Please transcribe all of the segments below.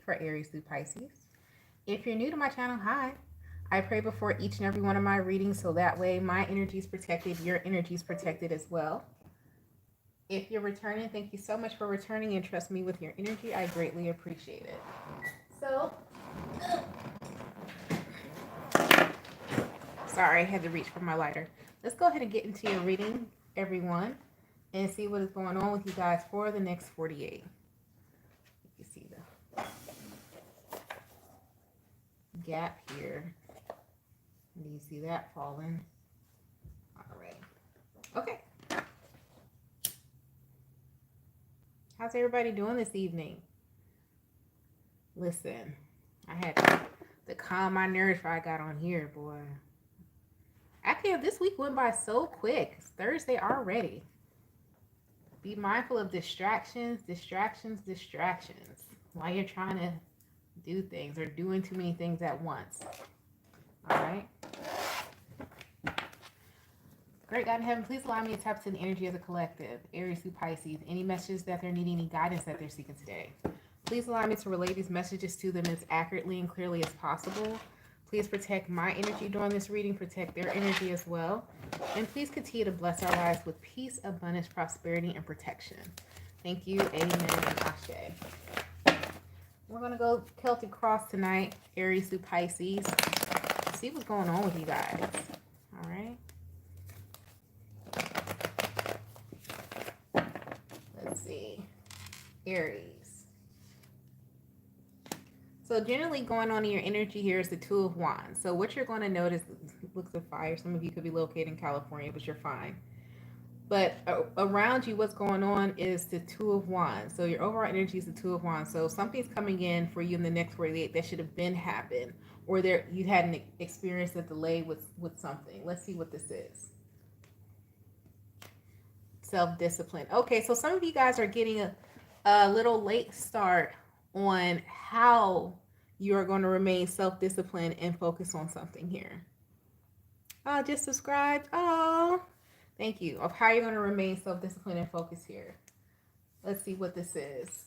for Aries through Pisces. If you're new to my channel, hi. I pray before each and every one of my readings so that way my energy is protected, your energy is protected as well. If you're returning, thank you so much for returning and trust me with your energy. I greatly appreciate it. So, sorry, I had to reach for my lighter. Let's go ahead and get into your reading, everyone, and see what is going on with you guys for the next 48. You see the gap here. Do you see that falling? All right. Okay. How's everybody doing this evening? Listen, I had to calm my nerves before I got on here, boy. I can't. This week went by so quick. It's Thursday already. Be mindful of distractions while you're trying to do things or doing too many things at once. All right. Great God in heaven, please allow me to tap into the energy of the collective, Aries through Pisces. Any messages that they're needing, any guidance that they're seeking today. Please allow me to relay these messages to them as accurately and clearly as possible. Please protect my energy during this reading, protect their energy as well. And please continue to bless our lives with peace, abundance, prosperity, and protection. Thank you. Amen and Ashe. We're going to go Celtic Cross tonight, Aries through Pisces. See what's going on with you guys. All right. Let's see. Aries. So generally going on in your energy here is the Two of Wands. So what you're going to notice, looks of fire. Some of you could be located in California, but you're fine. But around you, what's going on is the Two of Wands. So your overall energy is the Two of Wands. So something's coming in for you in the next 48 that should have been happened. Or there you had an experience a delay with something. Let's see what this is. Self-discipline. Okay, so some of you guys are getting a little late start on how you are going to remain self-disciplined and focus on something here. Oh, just subscribed. Oh, thank you. Of how you're going to remain self-disciplined and focus here. Let's see what this is.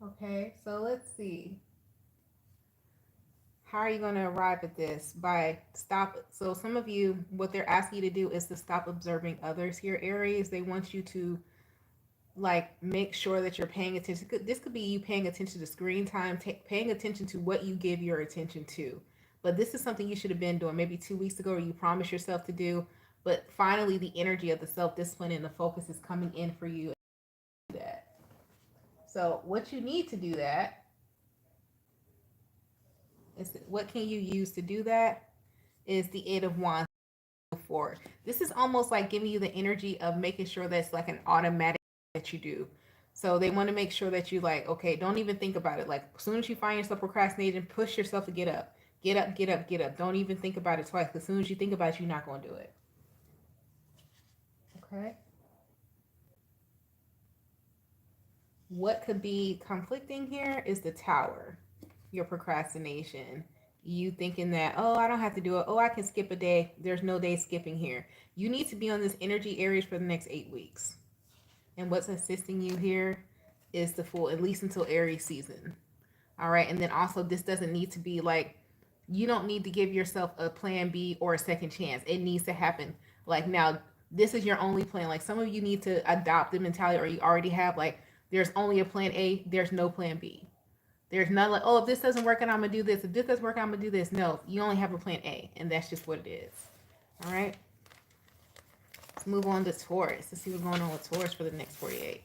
Okay, so let's see. How are you going to arrive at this? By stop. So some of you, what they're asking you to do is to stop observing others here, Aries. They want you to like make sure that you're paying attention. This could be you paying attention to screen time, paying attention to what you give your attention to. But this is something you should have been doing maybe 2 weeks ago, or you promised yourself to do. But finally, the energy of the self-discipline and the focus is coming in for you. So what you need to do that is, what can you use to do that? Is the Eight of Wands. Forward. This is almost like giving you the energy of making sure that's like an automatic that you do. So they want to make sure that you like, okay, don't even think about it. Like as soon as you find yourself procrastinating, push yourself to get up. Get up, get up, get up. Don't even think about it twice. As soon as you think about it, you're not going to do it. Okay. What could be conflicting here is the Tower, your procrastination. You thinking that, oh, I don't have to do it. Oh, I can skip a day. There's no day skipping here. You need to be on this energy Aries for the next 8 weeks. And what's assisting you here is the Fool, at least until Aries season. All right. And then also, this doesn't need to be like, you don't need to give yourself a plan B or a second chance. It needs to happen. Like now, this is your only plan. Like some of you need to adopt the mentality, or you already have like, there's only a plan A. There's no plan B. There's not like, oh, if this doesn't work out, I'm going to do this. If this doesn't work out, I'm going to do this. No, you only have a plan A, and that's just what it is. All right? Let's move on to Taurus. Let's see what's going on with Taurus for the next 48.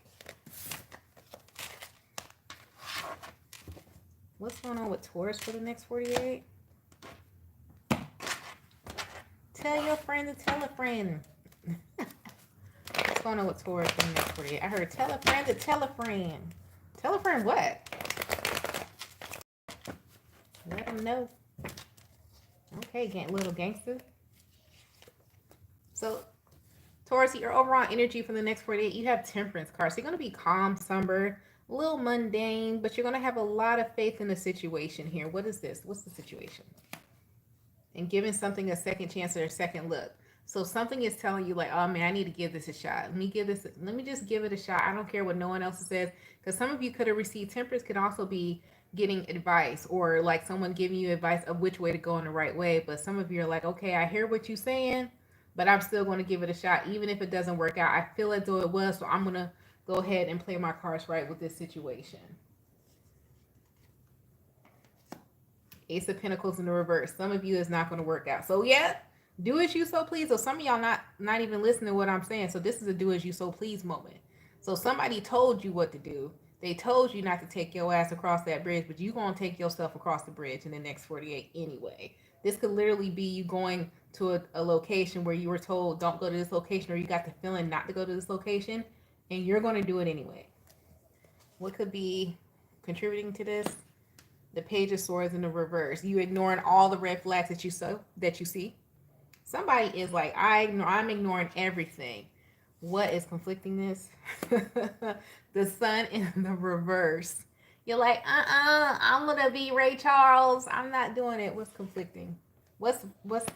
What's going on with Taurus for the next 48? Tell your friend to tell a friend. What's going on with Taurus for the next 48? I heard tell a friend to tell a friend. Tell a friend what? Let them know. Okay, little gangster. So, Taurus, your overall energy for the next 48, you have Temperance cards. So you're going to be calm, somber, a little mundane, but you're going to have a lot of faith in the situation here. What is this? What's the situation? And giving something a second chance or a second look. So something is telling you like, oh man, I need to give this a shot. Let me just give it a shot. I don't care what no one else says, Because some of you could have received Temperance, could also be getting advice, or like someone giving you advice of which way to go in the right way. But some of you are like, okay, I hear what you're saying, but I'm still going to give it a shot. Even if it doesn't work out, I feel as though it was. So I'm going to go ahead and play my cards right with this situation. Ace of Pentacles in the reverse. Some of you is not going to work out. So yeah, do as you so please. So some of y'all not even listening to what I'm saying. So this is a do as you so please moment. So somebody told you what to do. They told you not to take your ass across that bridge, but you going to take yourself across the bridge in the next 48 anyway. This could literally be you going to a location where you were told don't go to this location, or you got the feeling not to go to this location, and you're going to do it anyway. What could be contributing to this? The Page of Swords in the reverse. You ignoring all the red flags that you see. Somebody is like, I'm ignoring everything. What is conflicting this? The Sun in the reverse. You're like, I'm gonna be Ray Charles. I'm not doing it. What's conflicting? What's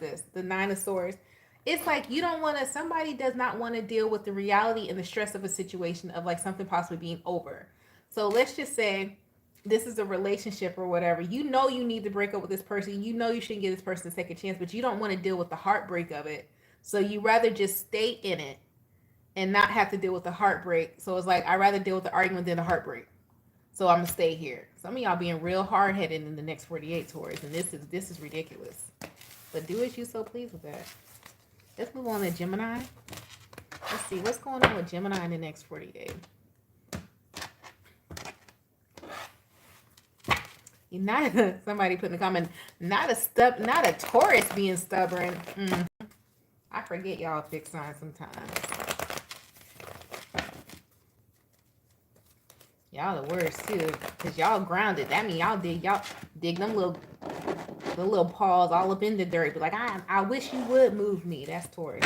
this? The Nine of Swords. It's like you don't want to. Somebody does not want to deal with the reality and the stress of a situation of like something possibly being over. So let's just say this is a relationship or whatever. You know you need to break up with this person. You know you shouldn't give this person a second chance, but you don't want to deal with the heartbreak of it. So you rather just stay in it and not have to deal with the heartbreak. So it's like I'd rather deal with the argument than the heartbreak. So I'm gonna stay here. Some of y'all being real hard headed in the next 48 Taurus, and this is ridiculous. But do as you so please with that. Let's move on to Gemini. Let's see what's going on with Gemini in the next 48. You're not somebody put in the comment, not a Taurus being stubborn. I forget y'all fixed signs sometimes. Y'all the worst too, cause y'all grounded. That mean y'all dig them little paws all up in the dirt. But like I wish you would move me. That's Taurus.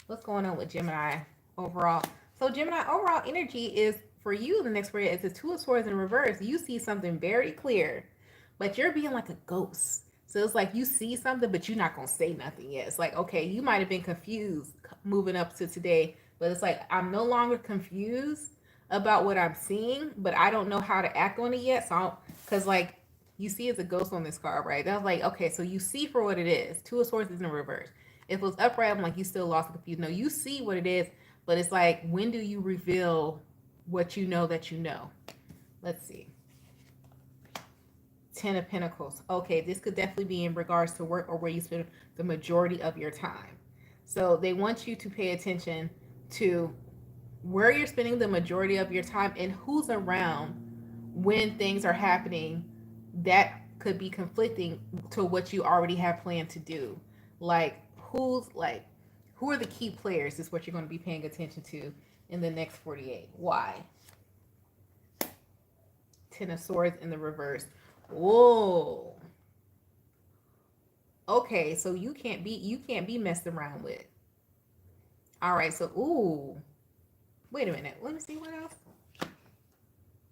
What's going on with Gemini overall? So Gemini overall energy is for you the next period. It's the Two of Swords in reverse. You see something very clear, but you're being like a ghost. So it's like you see something, but you're not gonna say nothing yet. It's like, okay, you might have been confused moving up to today, but it's like I'm no longer confused about what I'm seeing, but I don't know how to act on it yet. So, because like you see, it's a ghost on this card, right? That's like, okay, so you see for what it is. Two of Swords is in reverse. If it was upright, I'm like, you still lost and confused. No, you see what it is, but it's like, when do you reveal what you know that you know? Let's see. Ten of Pentacles. Okay, this could definitely be in regards to work or where you spend the majority of your time. So they want you to pay attention to where you're spending the majority of your time and who's around when things are happening that could be conflicting to what you already have planned to do. Like who are the key players is what you're going to be paying attention to in the next 48. Why? Ten of Swords in the reverse. Whoa. Okay, so you can't be messed around with. All right, so ooh. Wait a minute. Let me see what else.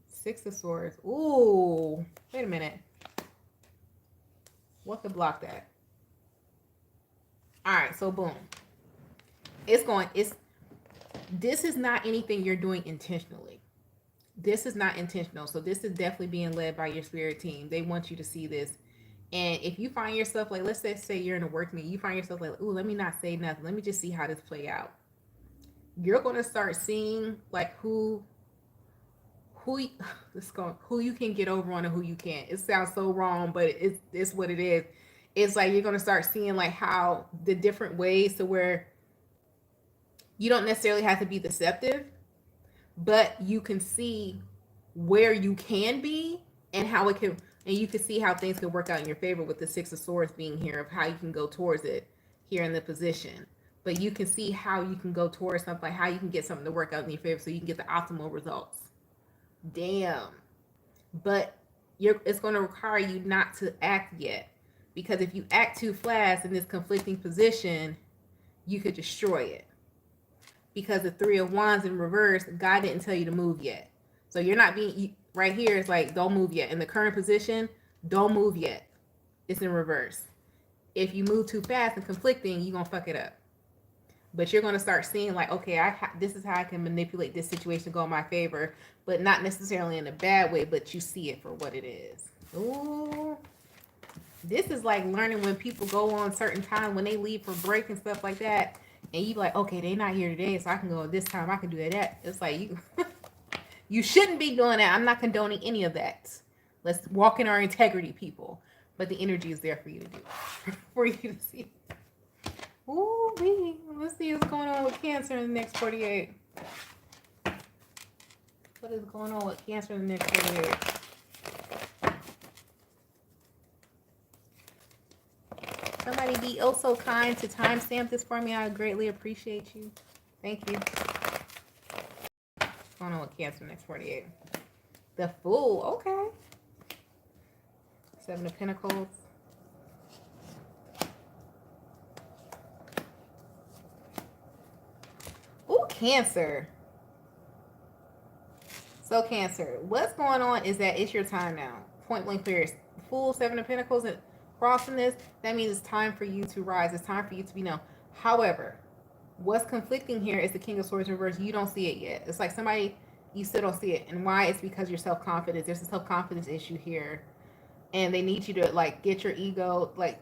Six of Swords. Ooh. Wait a minute. What could block that? All right, so boom. This is not anything you're doing intentionally. This is not intentional. So this is definitely being led by your spirit team. They want you to see this. And if you find yourself like, let's say you're in a work meeting, you find yourself like, ooh, let me not say nothing. Let me just see how this play out. You're going to start seeing like who you can get over on and who you can't. It sounds so wrong, but it's what it is. It's like you're going to start seeing like how the different ways to where you don't necessarily have to be deceptive, but you can see where you can be and how it can, and you can see how things can work out in your favor with the Six of Swords being here, of how you can go towards it here in the position. But you can see how you can go towards something, like how you can get something to work out in your favor so you can get the optimal results. Damn. But it's going to require you not to act yet. Because if you act too fast in this conflicting position, you could destroy it. Because the Three of Wands in reverse, God didn't tell you to move yet. So you're not being, right here, it's like, don't move yet. In the current position, don't move yet. It's in reverse. If you move too fast and conflicting, you're going to fuck it up. But you're going to start seeing like, okay, this is how I can manipulate this situation to go in my favor, but not necessarily in a bad way, but you see it for what it is. Ooh. This is like learning when people go on certain time when they leave for break and stuff like that, and you be like, okay, they not here today, so I can go this time. I can do that. It's like you, you shouldn't be doing that. I'm not condoning any of that. Let's walk in our integrity, people. But the energy is there for you to do, for you to see. Ooh, let's see what's going on with Cancer in the next 48. What is going on with Cancer in the next 48? Somebody be oh so kind to timestamp this for me. I greatly appreciate you. Thank you. What's going on with Cancer next 48? The Fool. Okay. 7 of Pentacles. Ooh, Cancer. So Cancer, what's going on is that it's your time now. Point blank clear. Fool, 7 of Pentacles, and crossing this, that means it's time for you to rise. It's time for you to be known. However, what's conflicting here is the King of Swords reverse. You don't see it yet. It's like somebody, you still don't see it. And why? It's because you're self-confident. There's a self-confidence issue here. And they need you to like get your ego, like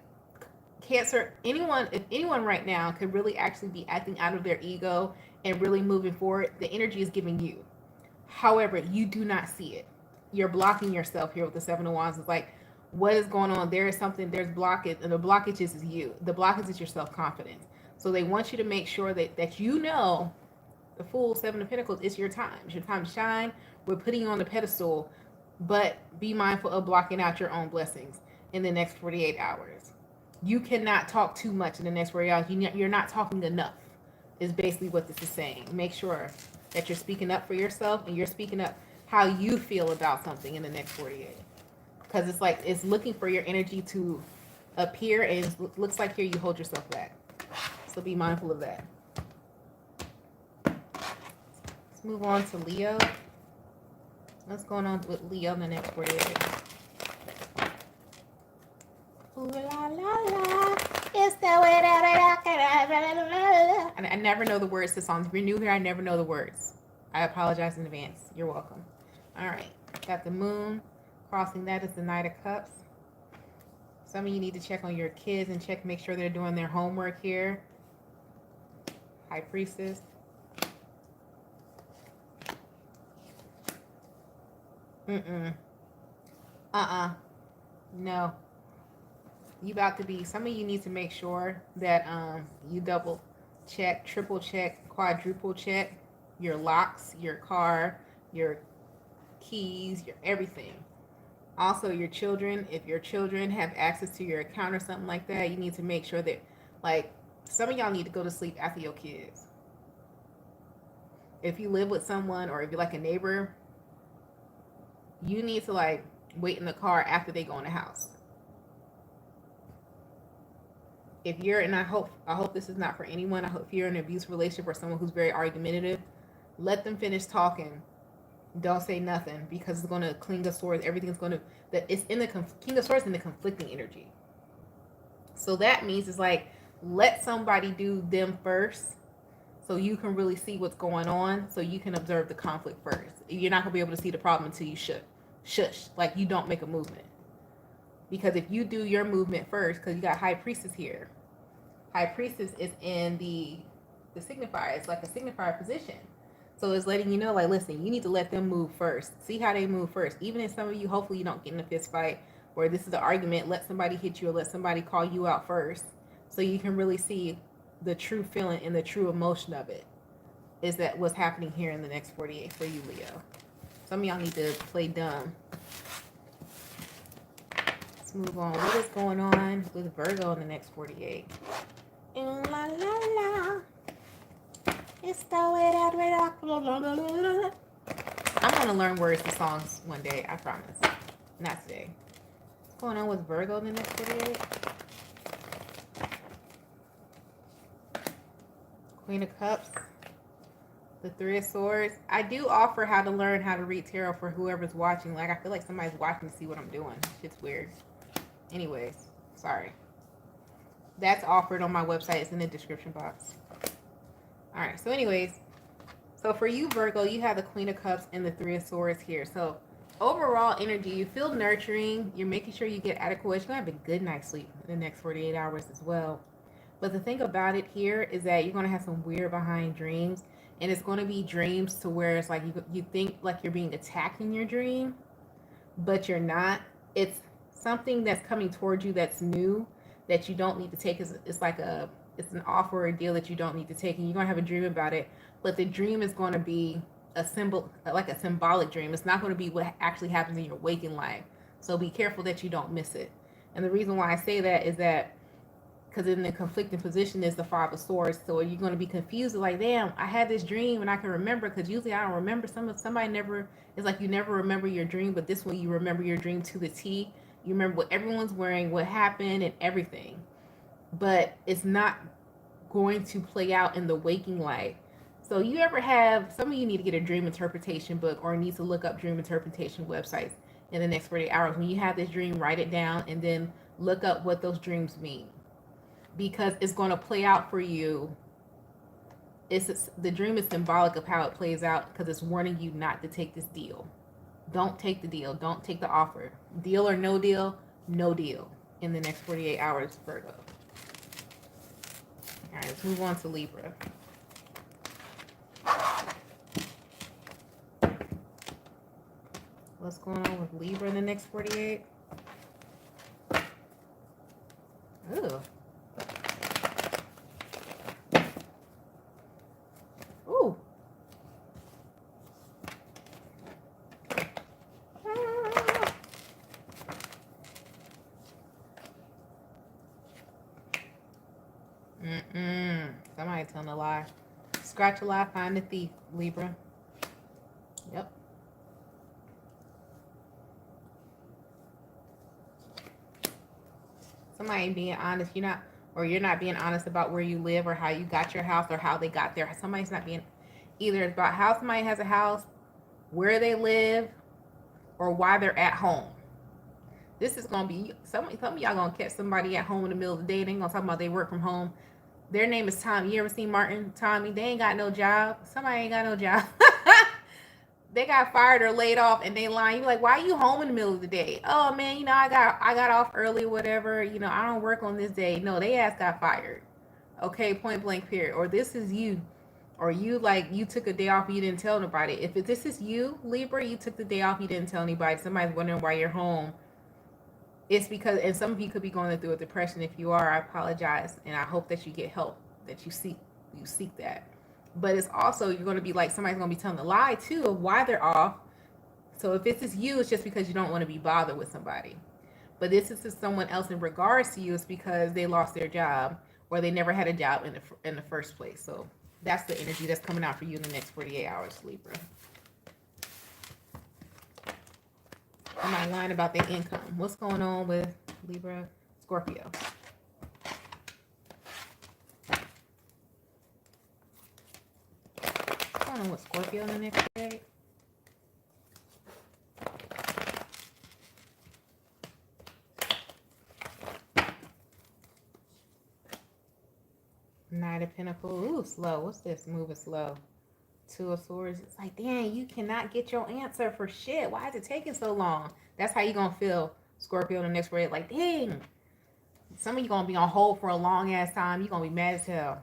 Cancer, if anyone right now could really actually be acting out of their ego and really moving forward, the energy is giving you. However, you do not see it. You're blocking yourself here with the 7 of Wands. It's like, what is going on? There is something, there's blockage, and the blockage is you. The blockage is your self-confidence. So they want you to make sure that you know the Fool, 7 of Pentacles, it's your time. It's your time to shine. We're putting you on the pedestal, but be mindful of blocking out your own blessings in the next 48 hours. You cannot talk too much in the next 48 hours. You're not talking enough, is basically what this is saying. Make sure that you're speaking up for yourself and you're speaking up how you feel about something in the next 48. Because it's like, it's looking for your energy to appear, and it looks like here you hold yourself back. So be mindful of that. Let's move on to Leo. What's going on with Leo in the next 48? Ooh la la la, it's the way that I never know the words to songs. If you're new here, I never know the words. I apologize in advance. You're welcome. All right, got the Moon. Crossing that is the Knight of Cups. Some of you need to check on your kids and make sure they're doing their homework here. High Priestess. No. You about to be, some of you need to make sure that you double check, triple check, quadruple check your locks, your car, your keys, your everything. Also, your children, if your children have access to your account or something like that, you need to make sure that, like, some of y'all need to go to sleep after your kids. If you live with someone or if you're like a neighbor, you need to like wait in the car after they go in the house. If you're, and I hope this is not for anyone, I hope if you're in an abusive relationship or someone who's very argumentative, let them finish talking. Don't say nothing, because it's going to King of Swords. Everything's going to, it's in the King of Swords in the conflicting energy. So that means it's like, let somebody do them first so you can really see what's going on, so you can observe the conflict first. You're not going to be able to see the problem until you shush, like you don't make a movement. Because if you do your movement first, because you got High Priestess here. High Priestess is in the signifier. It's like a signifier position. So it's letting you know, like, listen, you need to let them move first. See how they move first. Even if some of you, hopefully you don't get in a fist fight, or this is an argument, let somebody hit you or let somebody call you out first, so you can really see the true feeling and the true emotion of it. Is that what's happening here in the next 48 for you, Leo? Some of y'all need to play dumb. Let's move on. What is going on with Virgo in the next 48? La la la. It's the way that we rock. I'm going to learn words to songs one day, I promise. Not today. What's going on with Virgo in the next 48? Queen of Cups. The Three of Swords. I do offer how to learn how to read tarot for whoever's watching. Like, I feel like somebody's watching to see what I'm doing. It's weird. Anyways, sorry. That's offered on my website. It's in the description box. All right. So, anyways, so for you, Virgo, you have the Queen of Cups and the Three of Swords here. So overall energy, you feel nurturing. You're making sure you get adequate. You're gonna have a good night's sleep in the next 48 hours as well. But the thing about it here is that you're gonna have some weird behind dreams, and it's gonna be dreams to where it's like you think like you're being attacked in your dream, but you're not. It's something that's coming towards you that's new that you don't need to take. It's like it's an offer or a deal that you don't need to take, and you're gonna have a dream about it. But the dream is going to be a symbol, like a symbolic dream. It's not going to be what actually happens in your waking life. So be careful that you don't miss it. And the reason why I say that is that because in the conflicting position is the Five of Swords. So you're going to be confused, like, damn, I had this dream and I can remember, because usually I don't remember. Somebody never, it's like you never remember your dream, but this one you remember your dream to the T. You remember what everyone's wearing, what happened, and everything. But it's not going to play out in the waking life. So you ever have, some of you need to get a dream interpretation book or need to look up dream interpretation websites in the next 48 hours. When you have this dream, write it down and then look up what those dreams mean, because it's going to play out for you. The dream is symbolic of how it plays out, because it's warning you not to take this deal. Don't take the deal. Don't take the offer. Deal or no deal, no deal in the next 48 hours, Virgo. All right, let's move on to Libra. What's going on with Libra in the next 48? Ooh. Ooh. Somebody telling a lie. Scratch a lie, find the thief, Libra. Yep. Somebody ain't being honest. You're not being honest about where you live or how you got your house or how they got there. Somebody's not being, either it's about how somebody has a house, where they live, or why they're at home. This is gonna be some of y'all gonna catch somebody at home in the middle of the day. They ain't gonna talk about they work from home. Their name is Tommy. You ever seen Martin? Tommy. They ain't got no job. Somebody ain't got no job. They got fired or laid off, and they lying. You like, why are you home in the middle of the day? Oh man, I got off early, whatever. I don't work on this day. No, they ass got fired. Okay, point blank period. Or this is you. Or you took a day off, you didn't tell nobody. If this is you, Libra, you took the day off, you didn't tell anybody. Somebody's wondering why you're home. It's because, and some of you could be going through a depression. If you are, I apologize, and I hope that you get help, that you seek that. But it's also, you're going to be like, somebody's going to be telling a lie too of why they're off. So if this is you, it's just because you don't want to be bothered with somebody. But this is to someone else in regards to you, it's because they lost their job or they never had a job in the first place. So that's the energy that's coming out for you in the next 48 hours, Libra. Am I lying about their income? What's going on with Libra, Scorpio? What's going on with Scorpio in the next day? Knight of Pentacles. Ooh, slow. What's this? Moving slow. Two of Swords. It's like, dang, you cannot get your answer for shit. Why is it taking so long? That's how you gonna feel, Scorpio, in the next day. Like, dang. Some of you gonna be on hold for a long ass time. You gonna be mad as hell.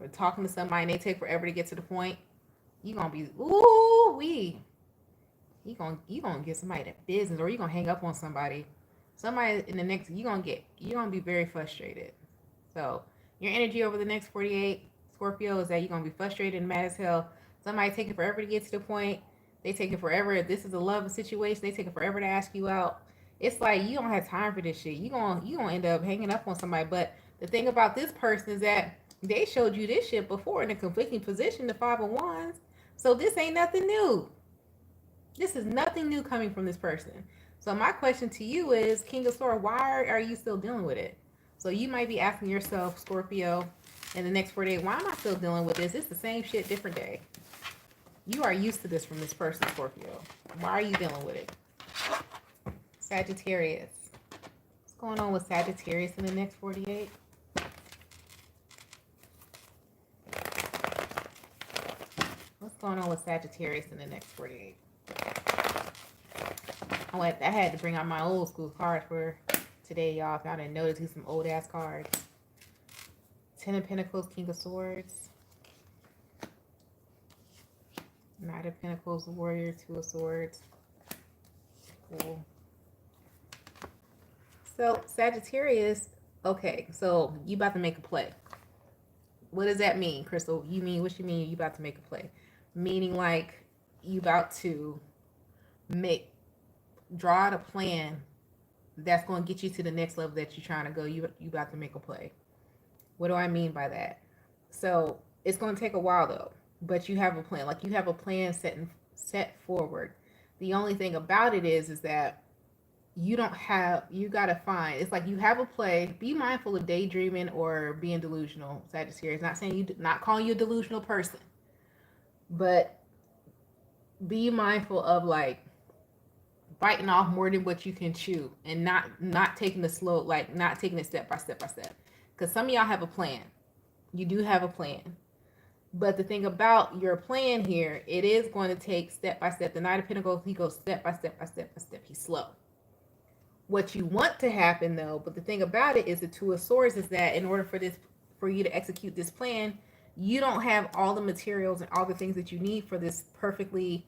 Or talking to somebody and they take forever to get to the point. You gonna be, ooh wee. You gonna get somebody that business, or you gonna hang up on somebody. Somebody in the next, you're gonna be very frustrated. So your energy over the next 48, Scorpio, is that you're gonna be frustrated and mad as hell. Somebody taking forever to get to the point. They take it forever. If this is a love situation, they take it forever to ask you out. It's like you don't have time for this shit. You gonna end up hanging up on somebody. But the thing about this person is that they showed you this shit before in a conflicting position, the Five of Wands. So this ain't nothing new. This is nothing new coming from this person. So my question to you is, King of Swords, why are you still dealing with it? So you might be asking yourself, Scorpio, in the next 4 days, why am I still dealing with this? It's the same shit, different day. You are used to this from this person, Scorpio. Why are you dealing with it? Sagittarius. What's going on with Sagittarius in the next 48? going on with Sagittarius in the next 48? I had to bring out my old school cards for today, y'all. If y'all didn't notice, these some old ass cards. Ten of Pentacles, King of Swords. Knight of Pentacles, Warrior, Two of Swords. Cool. So Sagittarius, okay, so you about to make a play. What does that mean, Crystal? What you mean you about to make a play? Meaning like you about to draw out a plan that's going to get you to the next level that you're trying to go. You about to make a play. What do I mean by that? So it's going to take a while though, but you have a plan. Like you have a plan set forward. The only thing about it is that you got to find, it's like you have a play. Be mindful of daydreaming or being delusional, Sagittarius. Not calling you a delusional person, but be mindful of like biting off more than what you can chew and not taking the slow, like not taking it step by step by step. Because some of y'all have a plan. You do have a plan. But the thing about your plan here, it is going to take step by step. The Knight of Pentacles, he goes step by step by step by step. He's slow. What you want to happen though, but the thing about it is the Two of Swords is that in order for you to execute this plan, you don't have all the materials and all the things that you need for this perfectly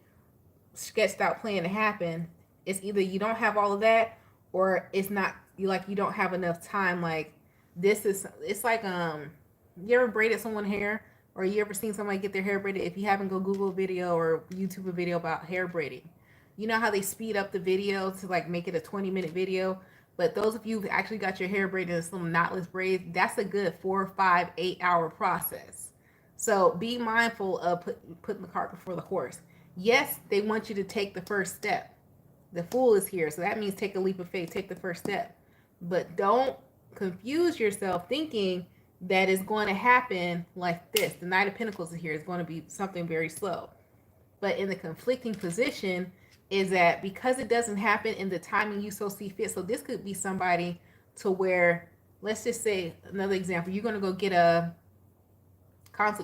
sketched out plan to happen. It's either you don't have all of that, or it's not, you don't have enough time. Like it's like you ever braided someone's hair, or you ever seen somebody get their hair braided? If you haven't, go Google a video or YouTube a video about hair braiding. You know how they speed up the video to like make it a 20-minute video? But those of you who actually got your hair braided in some knotless braids, that's a good 4, 5, 8 hour process. So be mindful of putting the cart before the horse. Yes, they want you to take the first step. The Fool is here, so that means take a leap of faith, take the first step. But don't confuse yourself thinking that it's going to happen like this. The Knight of Pentacles is here. It's going to be something very slow. But in the conflicting position is that because it doesn't happen in the timing you so see fit. So this could be somebody to where, let's just say, another example, you're going to go get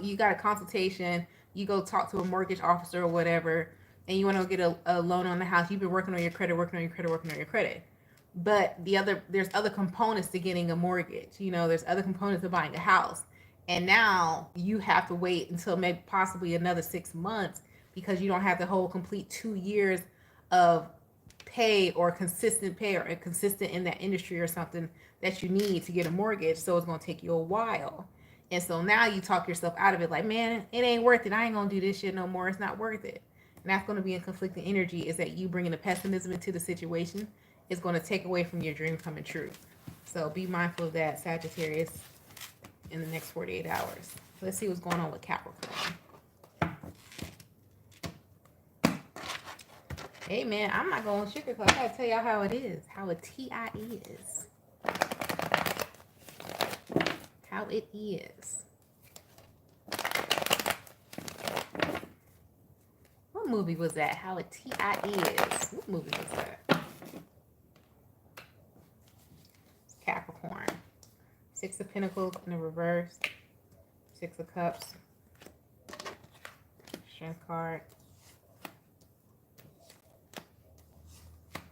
you got a consultation, you go talk to a mortgage officer or whatever, and you want to get a loan on the house. You've been working on your credit. But there's other components to getting a mortgage. There's other components to buying a house. And now you have to wait until maybe possibly another 6 months because you don't have the whole complete 2 years of pay or consistent in that industry or something that you need to get a mortgage. So it's going to take you a while. And so now you talk yourself out of it like, man, it ain't worth it. I ain't going to do this shit no more. It's not worth it. And that's going to be in conflicting energy, is that you bringing the pessimism into the situation is going to take away from your dream coming true. So be mindful of that, Sagittarius, in the next 48 hours. Let's see what's going on with Capricorn. Hey, man, I'm not going to sugarcoat. I got to tell y'all how it is, how a T.I. is. How it is. What movie was that? How a T.I. is. What movie was that? Capricorn. 6 of Pentacles in the reverse. 6 of Cups. Strength card.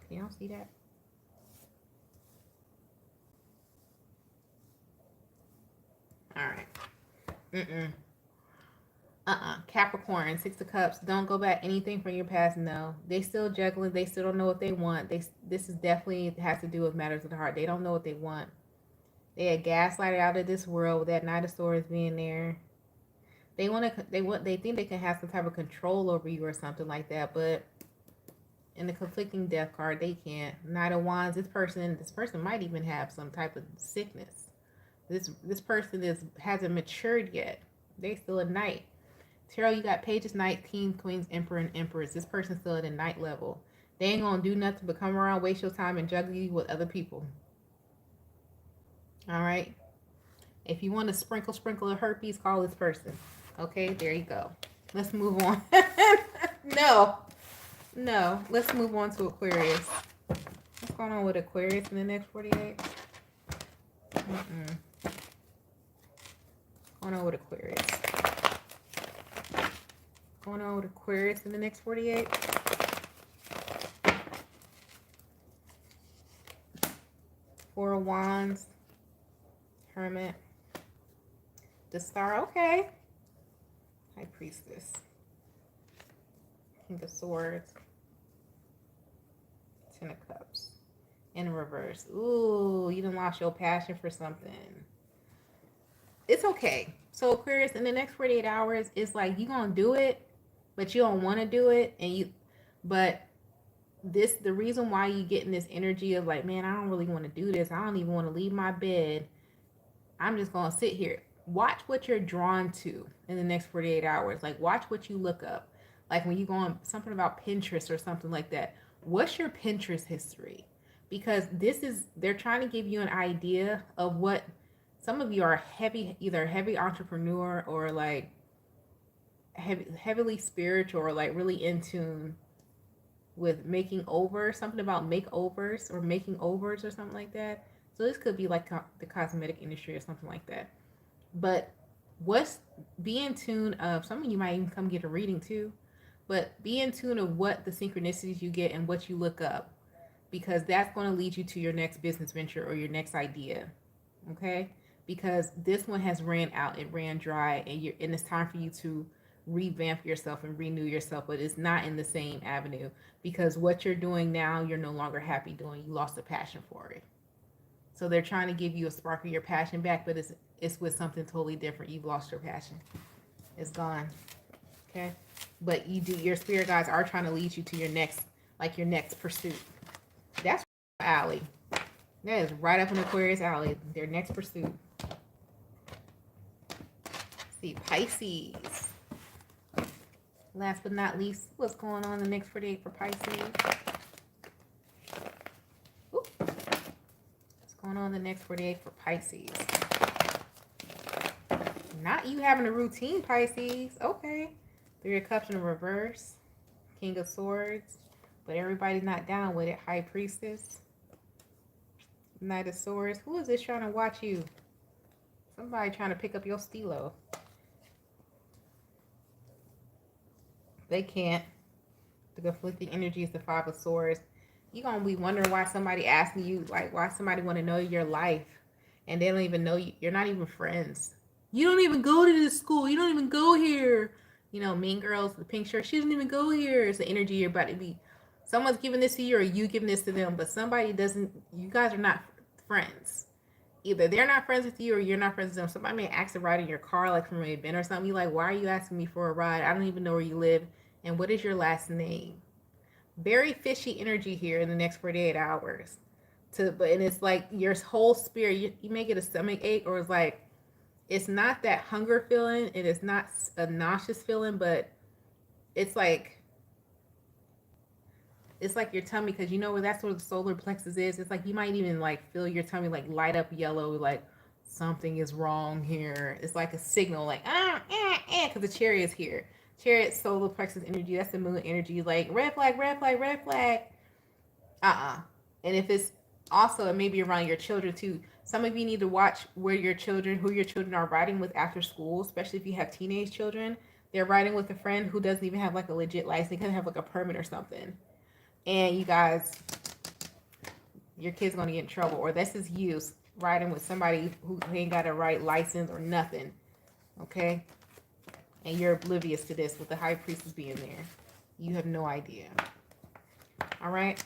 You don't see that? All right. Capricorn, 6 of Cups. Don't go back anything from your past. No. They still juggling. They still don't know what they want. This is definitely has to do with matters of the heart. They don't know what they want. They are gaslighted out of this world with that Knight of Swords being there. They think they can have some type of control over you or something like that, but in the conflicting death card, they can't. Knight of Wands, this person might even have some type of sickness. This person hasn't matured yet. They still a knight. Tarot, you got Pages, Knight, King, Queens, Emperor, and Empress. This person's still at a knight level. They ain't gonna do nothing but come around, waste your time, and juggle you with other people. All right. If you want to sprinkle a herpes, call this person. Okay, there you go. Let's move on. No, let's move on to Aquarius. What's going on with Aquarius in the next 48? What's going on with Aquarius? Going on with Aquarius in the next 48. Four of Wands. Hermit. The Star. Okay. High Priestess. King of Swords. Ten of Cups. In reverse. Ooh, you done lost your passion for something. It's okay. So Aquarius, in the next 48 hours, it's like you gonna do it, but you don't want to do it, but the reason why you get in this energy of like, man, I don't really want to do this. I don't even want to leave my bed. I'm just gonna sit here. Watch what you're drawn to in the next 48 hours. Like, watch what you look up. Like when you go on something about Pinterest or something like that. What's your Pinterest history? Because they're trying to give you an idea of what some of you are either heavy entrepreneur or like heavily spiritual or like really in tune with making over, something about makeovers or making overs or something like that. So this could be like the cosmetic industry or something like that. But be in tune of, some of you might even come get a reading too, but be in tune of what the synchronicities you get and what you look up, because that's going to lead you to your next business venture or your next idea. Okay? Because this one has ran out, it ran dry, and it's time for you to revamp yourself and renew yourself, but it's not in the same avenue, because what you're doing now, you're no longer happy doing. You lost a passion for it. So they're trying to give you a spark of your passion back, but it's with something totally different. You've lost your passion. It's gone. Okay? But your spirit guides are trying to lead you to your next pursuit. That's alley. That is right up in Aquarius alley. Their next pursuit. See, Pisces. Last but not least, what's going on in the next 48 for Pisces? Ooh. What's going on in the next 48 for Pisces? Not you having a routine, Pisces. Okay. Three of Cups in reverse. King of Swords. But everybody's not down with it. High Priestess. Knight of Swords. Who is this trying to watch you? Somebody trying to pick up your stilo. They can't. The conflicting energy is the Five of Swords. You're going to be wondering why somebody asking you, like, why somebody want to know your life. And they don't even know you. You're not even friends. You don't even go to this school. You don't even go here. You know, Mean Girls, the pink shirt. She doesn't even go here. It's the energy you're about to be. Someone's giving this to you or you giving this to them. But somebody doesn't. You guys are not friends. Either they're not friends with you or you're not friends with them. Somebody may ask to ride in your car, like from an event or something. You're like, why are you asking me for a ride? I don't even know where you live. And what is your last name? Very fishy energy here in the next 48 hours. And it's like your whole spirit, you may get a stomach ache, or it's like, it's not that hunger feeling. It is not a nauseous feeling, but it's like your tummy, because you know where that's where the solar plexus is. It's like you might even like feel your tummy like light up yellow, like something is wrong here. It's like a signal, like because the Chariot is here. Chariot, solar plexus energy. That's the moon energy. Like red flag, red flag, red flag. And if it's also, it may be around your children too. Some of you need to watch who your children are riding with after school, especially if you have teenage children. They're riding with a friend who doesn't even have like a legit license. They could have like a permit or something. And you guys, your kid's going to get in trouble. Or this is you riding with somebody who ain't got a right license or nothing. Okay? And you're oblivious to this with the High Priestess being there. You have no idea. All right?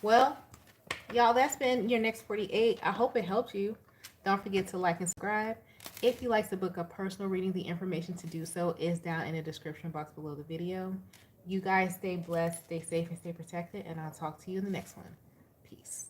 Well, y'all, that's been your next 48. I hope it helped you. Don't forget to like and subscribe. If you like to book a personal reading, the information to do so is down in the description box below the video. You guys stay blessed, stay safe, and stay protected, and I'll talk to you in the next one. Peace.